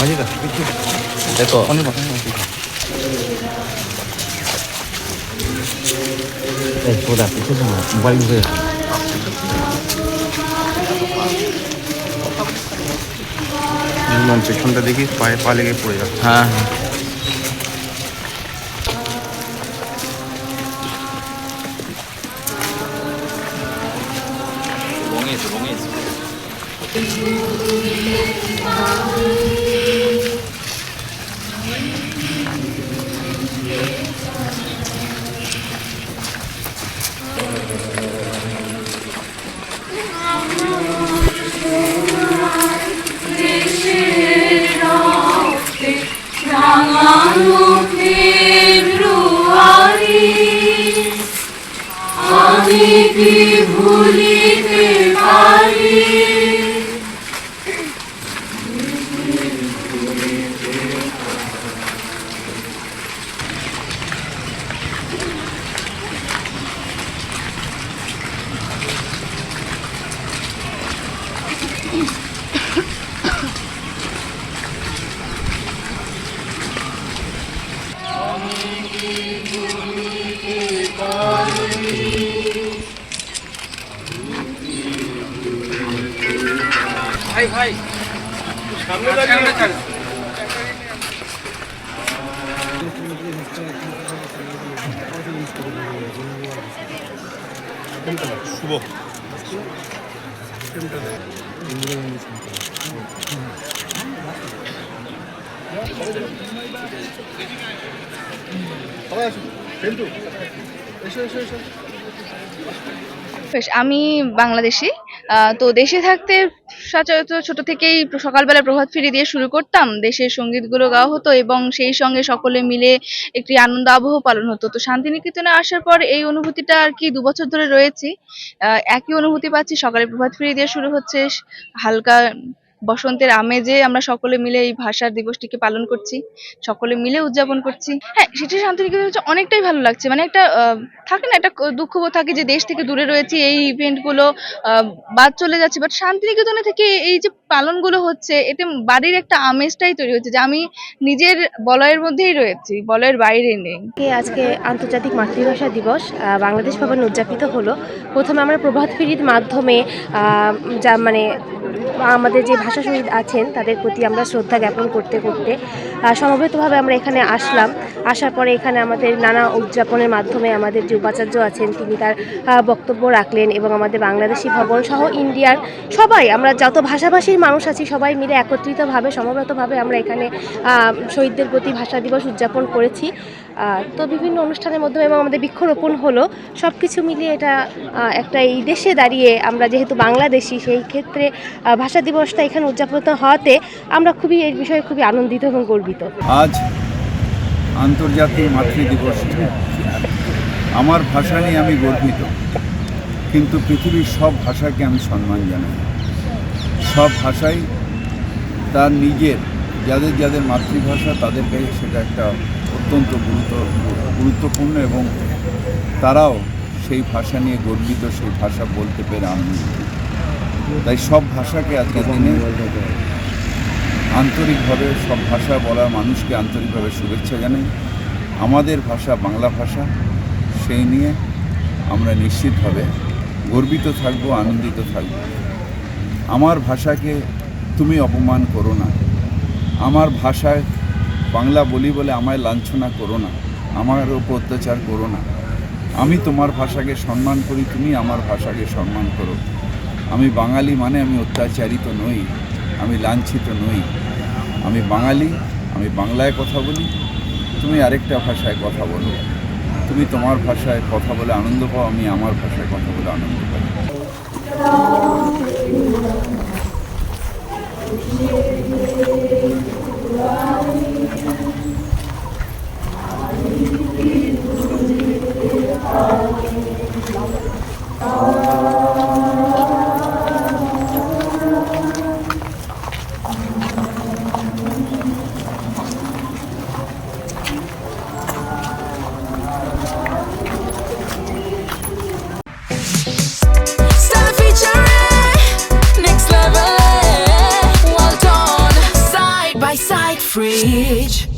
어디가? 내 거. 언니 봐. 네, 보다 비춰서 모바일 보세요. মঞ্চে সন্ধ্যা দেখি পায়ে পা লেগে পড়ে যাচ্ছে। হ্যাঁ আমি কি ভুলিতে পারি ভাই ভাই সামনে দাঁড়িয়ে শুভ আমি বাংলাদেশি। তো দেশে থাকতে সচরাচর ছোট থেকেই সকালবেলা প্রভাত ফেরি দিয়ে শুরু করতাম, দেশের সঙ্গীতগুলো গাওয়া হতো এবং সেই সঙ্গে সকলে মিলে একটি আনন্দ আবহ পালন হতো। তো শান্তিনিকেতনে আসার পর এই অনুভূতিটা আর কি 2 বছর ধরে রয়েছি। একই অনুভূতি পাচ্ছি, সকালে প্রভাত ফেরি দিয়ে শুরু হচ্ছে, হালকা বসন্তের আমেজে আমরা সকলে মিলে এই ভাষার দিবসটিকে পালন করছি, সকলে মিলে উদযাপন করছি। হ্যাঁ, সেটি শান্তিনিকেতন হচ্ছে অনেকটাই ভালো লাগছে। মানে একটা থাকে না, একটা দুঃখবোধ থাকে যে দেশ থেকে দূরে রয়েছি, এই ইভেন্টগুলো বাদ চলে যাচ্ছে, বাট শান্তিনিকেতনে থেকে এই যে পালনগুলো হচ্ছে, এতে বাড়ির একটা আমেজটাই তৈরি হচ্ছে যে আমি নিজের বলয়ের মধ্যেই রয়েছি, বলয়ের বাইরে নেই। আজকে আন্তর্জাতিক মাতৃভাষা দিবস বাংলাদেশ ভবনে উদযাপিত হলো। প্রথমে আমরা প্রভাত ফেরির মাধ্যমে যা মানে আমাদের যে ভাষা শহীদ আছেন তাদের প্রতি আমরা শ্রদ্ধা জ্ঞাপন করতে করতে সমবেতভাবে আমরা এখানে আসলাম। আসার পরে এখানে আমাদের নানা উদযাপনের মাধ্যমে আমাদের যে উপাচার্য আছেন তিনি তার বক্তব্য রাখলেন এবং আমাদের বাংলাদেশি ভবন সহ ইন্ডিয়ার সবাই, আমরা যত ভাষাভাষীর মানুষ আছি সবাই মিলে একত্রিতভাবে সমবেতভাবে আমরা এখানে শহীদদের প্রতি ভাষা দিবস উদযাপন করেছি। তো বিভিন্ন অনুষ্ঠানের মাধ্যমে এবং আমাদের বৃক্ষরোপণ হলো, সব কিছু মিলিয়ে এটা একটা এই দেশে দাঁড়িয়ে আমরা যেহেতু বাংলাদেশি, সেই ক্ষেত্রে ভাষা দিবসটা এখানে উদযাপন হওয়াতে আমরা খুবই এই বিষয়ে খুবই আনন্দিত এবং গর্বিত। আজ আন্তর্জাতিক মাতৃ দিবস। আমার ভাষা নিয়ে আমি গর্বিত, কিন্তু পৃথিবীর সব ভাষাকে আমি সম্মান জানাই। সব ভাষাই তার নিজের যাদের যাদের মাতৃভাষা তাদের কাছে সেটা একটা অত্যন্ত গুরুত্বপূর্ণ এবং তারাও সেই ভাষা নিয়ে গর্বিত, সেই ভাষা বলতে পেরে আনন্দিত। তাই সব ভাষাকে আজকের দিনে আন্তরিকভাবে সব ভাষা বলার মানুষকে আন্তরিকভাবে শুভেচ্ছা জানাই। আমাদের ভাষা বাংলা ভাষা, সেই নিয়ে আমরা নিশ্চিতভাবে গর্বিত থাকবো, আনন্দিত থাকব। আমার ভাষাকে তুমি অপমান করো না, আমার ভাষায় বাংলা বলি বলে আমায় লাঞ্ছনা করো না, আমার উপর অত্যাচার করো না। আমি তোমার ভাষাকে সম্মান করি, তুমি আমার ভাষাকে সম্মান করো। আমি বাঙালি মানে আমি অত্যাচারিত নই, আমি লাঞ্ছিত নই। আমি বাঙালি, আমি বাংলায় কথা বলি, তুমি আরেকটা ভাষায় কথা বলো। তুমি তোমার ভাষায় কথা বলে আনন্দ পাও, আমি আমার ভাষায় কথা বলে আনন্দ পাই। Next level. fridge.